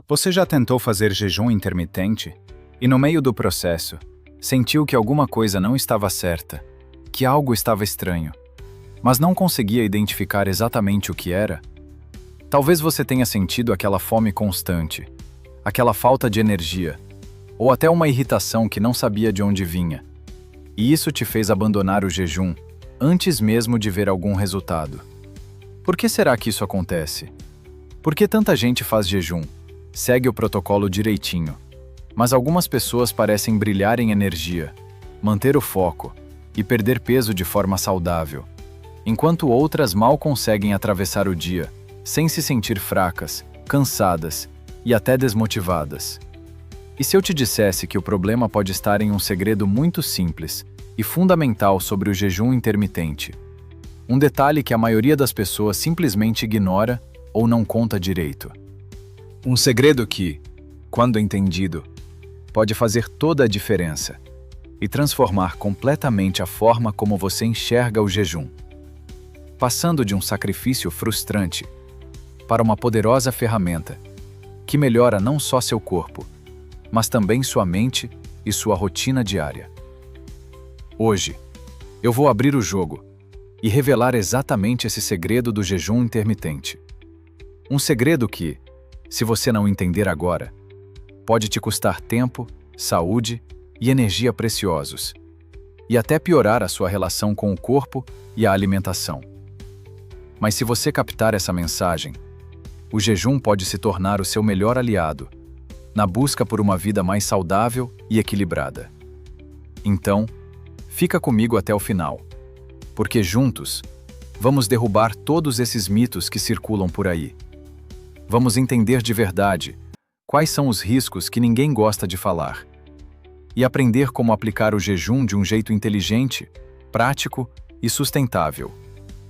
Você já tentou fazer jejum intermitente e, no meio do processo, sentiu que alguma coisa não estava certa, que algo estava estranho, mas não conseguia identificar exatamente o que era? Talvez você tenha sentido aquela fome constante, aquela falta de energia, ou até uma irritação que não sabia de onde vinha. E isso te fez abandonar o jejum antes mesmo de ver algum resultado. Por que será que isso acontece? Por que tanta gente faz jejum? Segue o protocolo direitinho, mas algumas pessoas parecem brilhar em energia, manter o foco e perder peso de forma saudável, enquanto outras mal conseguem atravessar o dia, sem se sentir fracas, cansadas e até desmotivadas. E se eu te dissesse que o problema pode estar em um segredo muito simples e fundamental sobre o jejum intermitente? Um detalhe que a maioria das pessoas simplesmente ignora ou não conta direito. Um segredo que, quando entendido, pode fazer toda a diferença e transformar completamente a forma como você enxerga o jejum, passando de um sacrifício frustrante para uma poderosa ferramenta que melhora não só seu corpo, mas também sua mente e sua rotina diária. Hoje, eu vou abrir o jogo e revelar exatamente esse segredo do jejum intermitente. Um segredo que, se você não entender agora, pode te custar tempo, saúde e energia preciosos, e até piorar a sua relação com o corpo e a alimentação. Mas se você captar essa mensagem, o jejum pode se tornar o seu melhor aliado na busca por uma vida mais saudável e equilibrada. Então, fica comigo até o final, porque juntos vamos derrubar todos esses mitos que circulam por aí. Vamos entender de verdade quais são os riscos que ninguém gosta de falar e aprender como aplicar o jejum de um jeito inteligente, prático e sustentável,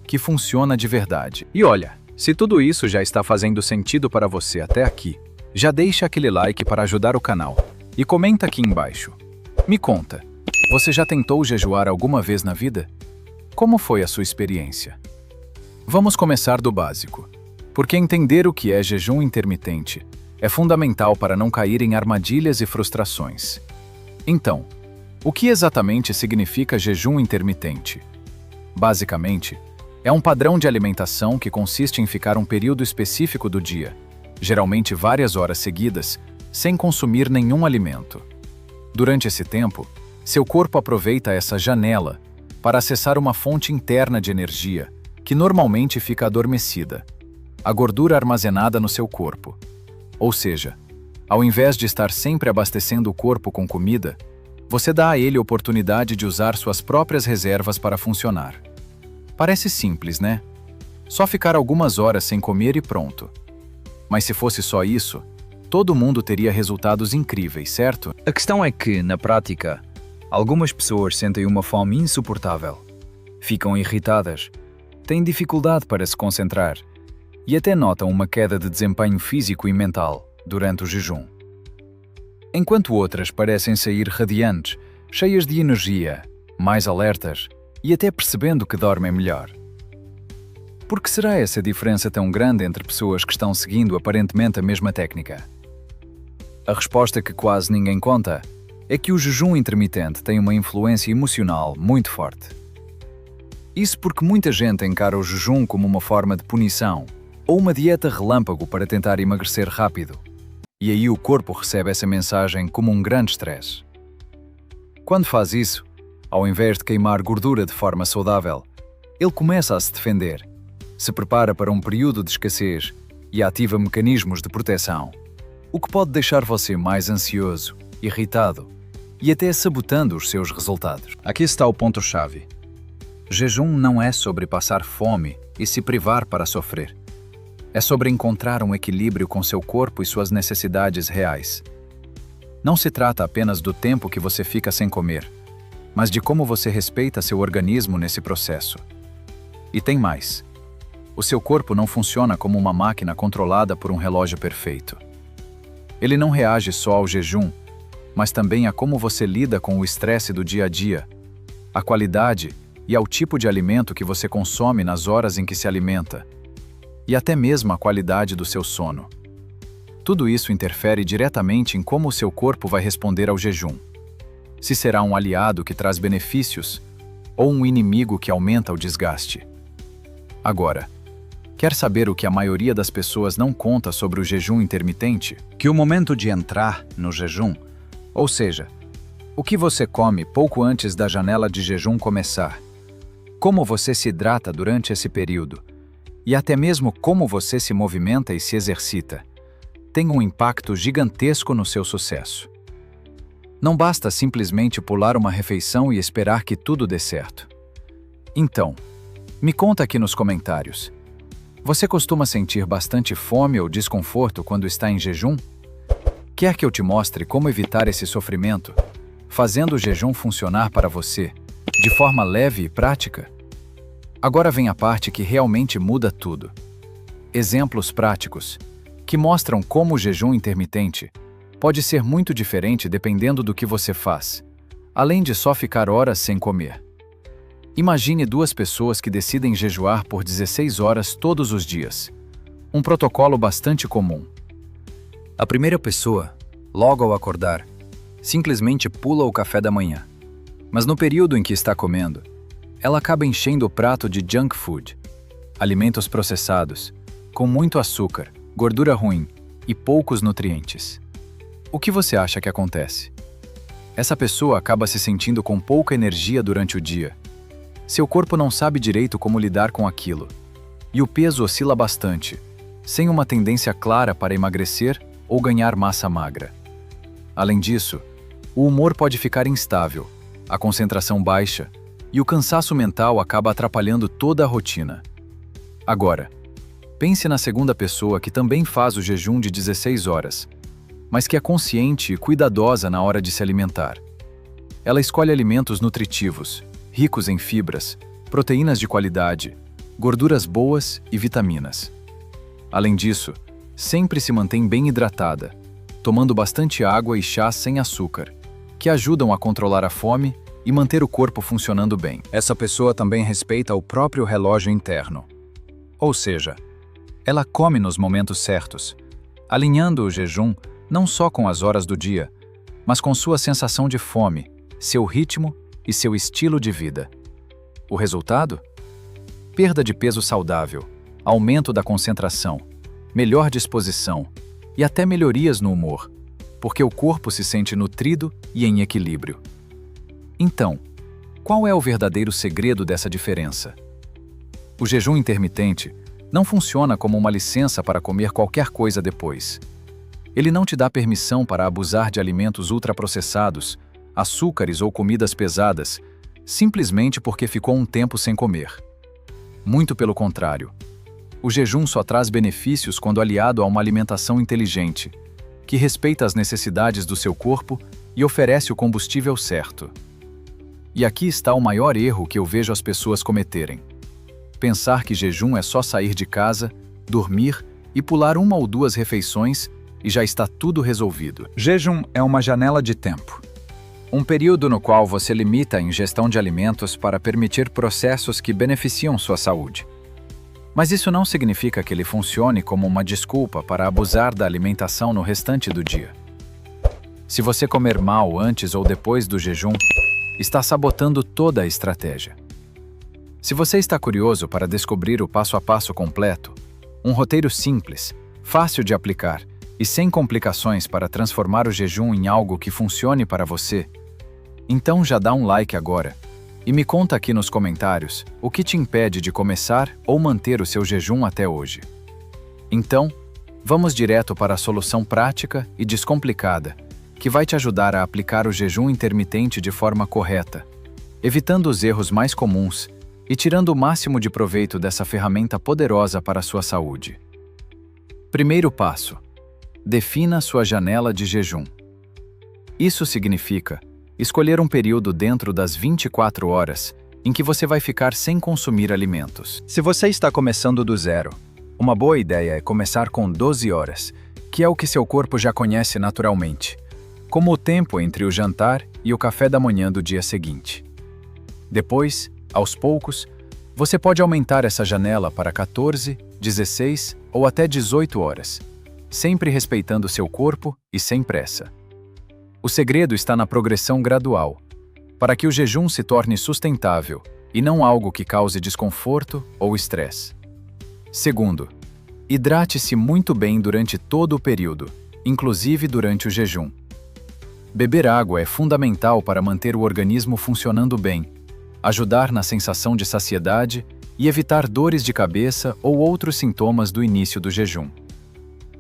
que funciona de verdade. E olha, se tudo isso já está fazendo sentido para você até aqui, já deixa aquele like para ajudar o canal e comenta aqui embaixo. Me conta, você já tentou jejuar alguma vez na vida? Como foi a sua experiência? Vamos começar do básico, porque entender o que é jejum intermitente é fundamental para não cair em armadilhas e frustrações. Então, o que exatamente significa jejum intermitente? Basicamente, é um padrão de alimentação que consiste em ficar um período específico do dia, geralmente várias horas seguidas, sem consumir nenhum alimento. Durante esse tempo, seu corpo aproveita essa janela para acessar uma fonte interna de energia, que normalmente fica adormecida, a gordura armazenada no seu corpo. Ou seja, ao invés de estar sempre abastecendo o corpo com comida, você dá a ele a oportunidade de usar suas próprias reservas para funcionar. Parece simples, né? Só ficar algumas horas sem comer e pronto. Mas se fosse só isso, todo mundo teria resultados incríveis, certo? A questão é que, na prática, algumas pessoas sentem uma fome insuportável, ficam irritadas, têm dificuldade para se concentrar e até notam uma queda de desempenho físico e mental durante o jejum. Enquanto outras parecem sair radiantes, cheias de energia, mais alertas e até percebendo que dormem melhor. Por que será essa diferença tão grande entre pessoas que estão seguindo aparentemente a mesma técnica? A resposta que quase ninguém conta é que o jejum intermitente tem uma influência emocional muito forte. Isso porque muita gente encara o jejum como uma forma de punição ou uma dieta relâmpago para tentar emagrecer rápido. E aí o corpo recebe essa mensagem como um grande estresse. Quando faz isso, ao invés de queimar gordura de forma saudável, ele começa a se defender, se prepara para um período de escassez e ativa mecanismos de proteção, o que pode deixar você mais ansioso, irritado e até sabotando os seus resultados. Aqui está o ponto-chave. Jejum não é sobre passar fome e se privar para sofrer. É sobre encontrar um equilíbrio com seu corpo e suas necessidades reais. Não se trata apenas do tempo que você fica sem comer, mas de como você respeita seu organismo nesse processo. E tem mais. O seu corpo não funciona como uma máquina controlada por um relógio perfeito. Ele não reage só ao jejum, mas também a como você lida com o estresse do dia a dia, a qualidade e ao tipo de alimento que você consome nas horas em que se alimenta, e até mesmo a qualidade do seu sono. Tudo isso interfere diretamente em como o seu corpo vai responder ao jejum. Se será um aliado que traz benefícios ou um inimigo que aumenta o desgaste. Agora, quer saber o que a maioria das pessoas não conta sobre o jejum intermitente? Que o momento de entrar no jejum, ou seja, o que você come pouco antes da janela de jejum começar, como você se hidrata durante esse período e até mesmo como você se movimenta e se exercita, tem um impacto gigantesco no seu sucesso. Não basta simplesmente pular uma refeição e esperar que tudo dê certo. Então, me conta aqui nos comentários. Você costuma sentir bastante fome ou desconforto quando está em jejum? Quer que eu te mostre como evitar esse sofrimento, fazendo o jejum funcionar para você, de forma leve e prática? Agora vem a parte que realmente muda tudo. Exemplos práticos, que mostram como o jejum intermitente pode ser muito diferente dependendo do que você faz, além de só ficar horas sem comer. Imagine duas pessoas que decidem jejuar por 16 horas todos os dias. Um protocolo bastante comum. A primeira pessoa, logo ao acordar, simplesmente pula o café da manhã. Mas no período em que está comendo, ela acaba enchendo o prato de junk food, alimentos processados, com muito açúcar, gordura ruim e poucos nutrientes. O que você acha que acontece? Essa pessoa acaba se sentindo com pouca energia durante o dia. Seu corpo não sabe direito como lidar com aquilo, e o peso oscila bastante, sem uma tendência clara para emagrecer ou ganhar massa magra. Além disso, o humor pode ficar instável, a concentração baixa, e o cansaço mental acaba atrapalhando toda a rotina. Agora, pense na segunda pessoa que também faz o jejum de 16 horas, mas que é consciente e cuidadosa na hora de se alimentar. Ela escolhe alimentos nutritivos, ricos em fibras, proteínas de qualidade, gorduras boas e vitaminas. Além disso, sempre se mantém bem hidratada, tomando bastante água e chá sem açúcar, que ajudam a controlar a fome e manter o corpo funcionando bem. Essa pessoa também respeita o próprio relógio interno. Ou seja, ela come nos momentos certos, alinhando o jejum não só com as horas do dia, mas com sua sensação de fome, seu ritmo e seu estilo de vida. O resultado? Perda de peso saudável, aumento da concentração, melhor disposição e até melhorias no humor, porque o corpo se sente nutrido e em equilíbrio. Então, qual é o verdadeiro segredo dessa diferença? O jejum intermitente não funciona como uma licença para comer qualquer coisa depois. Ele não te dá permissão para abusar de alimentos ultraprocessados, açúcares ou comidas pesadas, simplesmente porque ficou um tempo sem comer. Muito pelo contrário. O jejum só traz benefícios quando aliado a uma alimentação inteligente, que respeita as necessidades do seu corpo e oferece o combustível certo. E aqui está o maior erro que eu vejo as pessoas cometerem. Pensar que jejum é só sair de casa, dormir e pular uma ou duas refeições e já está tudo resolvido. Jejum é uma janela de tempo. Um período no qual você limita a ingestão de alimentos para permitir processos que beneficiam sua saúde. Mas isso não significa que ele funcione como uma desculpa para abusar da alimentação no restante do dia. Se você comer mal antes ou depois do jejum, está sabotando toda a estratégia. Se você está curioso para descobrir o passo a passo completo, um roteiro simples, fácil de aplicar e sem complicações para transformar o jejum em algo que funcione para você, então já dá um like agora e me conta aqui nos comentários o que te impede de começar ou manter o seu jejum até hoje. Então, vamos direto para a solução prática e descomplicada, que vai te ajudar a aplicar o jejum intermitente de forma correta, evitando os erros mais comuns e tirando o máximo de proveito dessa ferramenta poderosa para a sua saúde. Primeiro passo: defina sua janela de jejum. Isso significa escolher um período dentro das 24 horas em que você vai ficar sem consumir alimentos. Se você está começando do zero, uma boa ideia é começar com 12 horas, que é o que seu corpo já conhece naturalmente, como o tempo entre o jantar e o café da manhã do dia seguinte. Depois, aos poucos, você pode aumentar essa janela para 14, 16 ou até 18 horas, sempre respeitando seu corpo e sem pressa. O segredo está na progressão gradual, para que o jejum se torne sustentável e não algo que cause desconforto ou estresse. Segundo, hidrate-se muito bem durante todo o período, inclusive durante o jejum. Beber água é fundamental para manter o organismo funcionando bem, ajudar na sensação de saciedade e evitar dores de cabeça ou outros sintomas do início do jejum.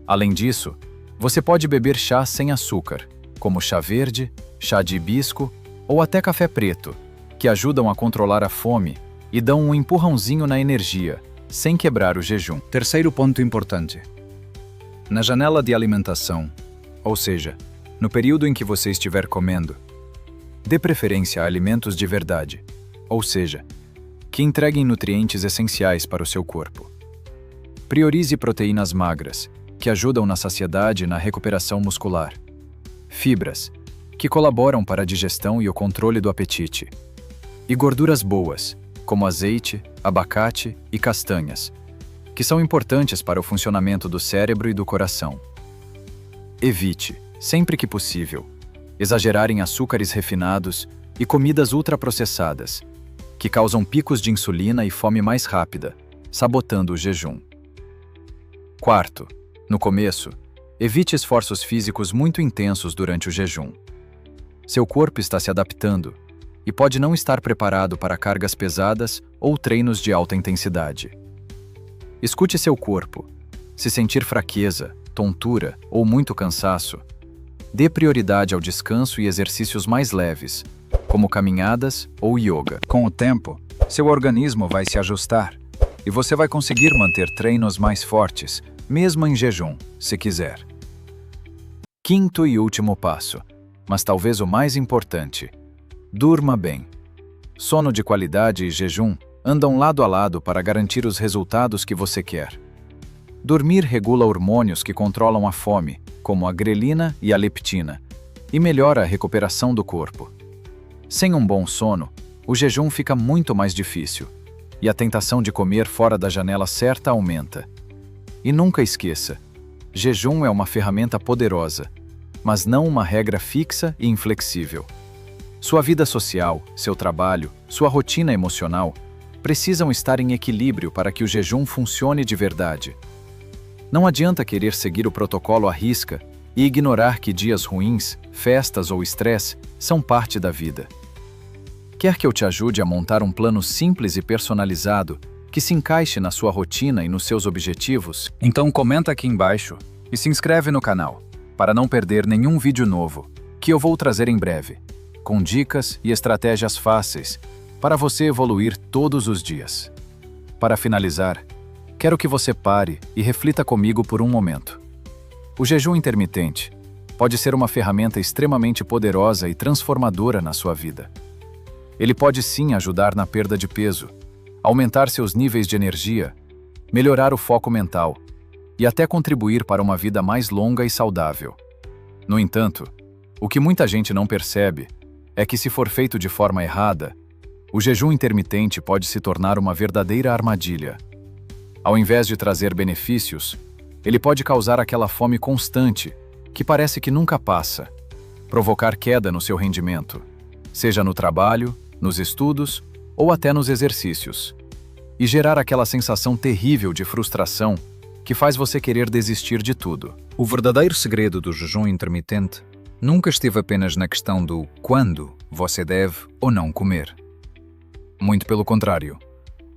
Além disso, você pode beber chá sem açúcar, como chá verde, chá de hibisco ou até café preto, que ajudam a controlar a fome e dão um empurrãozinho na energia, sem quebrar o jejum. Terceiro ponto importante. Na janela de alimentação, ou seja, no período em que você estiver comendo, dê preferência a alimentos de verdade, ou seja, que entreguem nutrientes essenciais para o seu corpo. Priorize proteínas magras, que ajudam na saciedade e na recuperação muscular. Fibras, que colaboram para a digestão e o controle do apetite. E gorduras boas, como azeite, abacate e castanhas, que são importantes para o funcionamento do cérebro e do coração. Evite, sempre que possível, exagerar em açúcares refinados e comidas ultraprocessadas, que causam picos de insulina e fome mais rápida, sabotando o jejum. Quarto, no começo, evite esforços físicos muito intensos durante o jejum. Seu corpo está se adaptando e pode não estar preparado para cargas pesadas ou treinos de alta intensidade. Escute seu corpo. Se sentir fraqueza, tontura ou muito cansaço, dê prioridade ao descanso e exercícios mais leves, como caminhadas ou yoga. Com o tempo, seu organismo vai se ajustar e você vai conseguir manter treinos mais fortes, mesmo em jejum, se quiser. Quinto e último passo, mas talvez o mais importante: durma bem. Sono de qualidade e jejum andam lado a lado para garantir os resultados que você quer. Dormir regula hormônios que controlam a fome, como a grelina e a leptina, e melhora a recuperação do corpo. Sem um bom sono, o jejum fica muito mais difícil, e a tentação de comer fora da janela certa aumenta. E nunca esqueça, jejum é uma ferramenta poderosa, mas não uma regra fixa e inflexível. Sua vida social, seu trabalho, sua rotina emocional precisam estar em equilíbrio para que o jejum funcione de verdade. Não adianta querer seguir o protocolo à risca e ignorar que dias ruins, festas ou estresse são parte da vida. Quer que eu te ajude a montar um plano simples e personalizado que se encaixe na sua rotina e nos seus objetivos? Então comenta aqui embaixo e se inscreve no canal, para não perder nenhum vídeo novo, que eu vou trazer em breve, com dicas e estratégias fáceis para você evoluir todos os dias. Para finalizar, quero que você pare e reflita comigo por um momento. O jejum intermitente pode ser uma ferramenta extremamente poderosa e transformadora na sua vida. Ele pode sim ajudar na perda de peso, aumentar seus níveis de energia, melhorar o foco mental e até contribuir para uma vida mais longa e saudável. No entanto, o que muita gente não percebe é que, se for feito de forma errada, o jejum intermitente pode se tornar uma verdadeira armadilha. Ao invés de trazer benefícios, ele pode causar aquela fome constante, que parece que nunca passa, provocar queda no seu rendimento, seja no trabalho, nos estudos ou até nos exercícios, e gerar aquela sensação terrível de frustração que faz você querer desistir de tudo. O verdadeiro segredo do jejum intermitente nunca esteve apenas na questão do quando você deve ou não comer. Muito pelo contrário,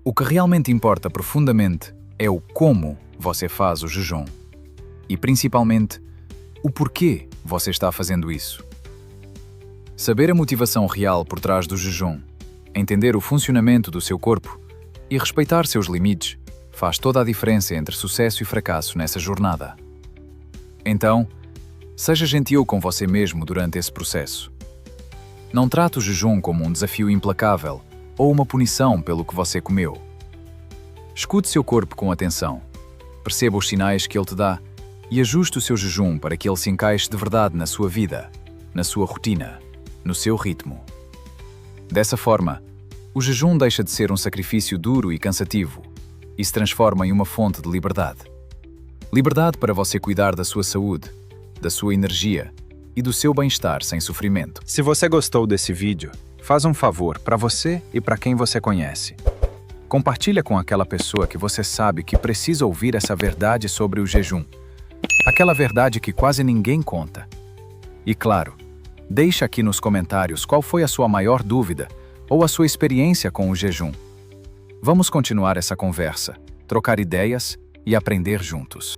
o que realmente importa profundamente é o como você faz o jejum e, principalmente, o porquê você está fazendo isso. Saber a motivação real por trás do jejum, entender o funcionamento do seu corpo e respeitar seus limites faz toda a diferença entre sucesso e fracasso nessa jornada. Então, seja gentil com você mesmo durante esse processo. Não trate o jejum como um desafio implacável ou uma punição pelo que você comeu. Escute seu corpo com atenção, perceba os sinais que ele te dá e ajuste o seu jejum para que ele se encaixe de verdade na sua vida, na sua rotina, no seu ritmo. Dessa forma, o jejum deixa de ser um sacrifício duro e cansativo e se transforma em uma fonte de liberdade. Liberdade para você cuidar da sua saúde, da sua energia e do seu bem-estar sem sofrimento. Se você gostou desse vídeo, faz um favor para você e para quem você conhece. Compartilha com aquela pessoa que você sabe que precisa ouvir essa verdade sobre o jejum. Aquela verdade que quase ninguém conta. E claro, deixa aqui nos comentários qual foi a sua maior dúvida ou a sua experiência com o jejum. Vamos continuar essa conversa, trocar ideias e aprender juntos.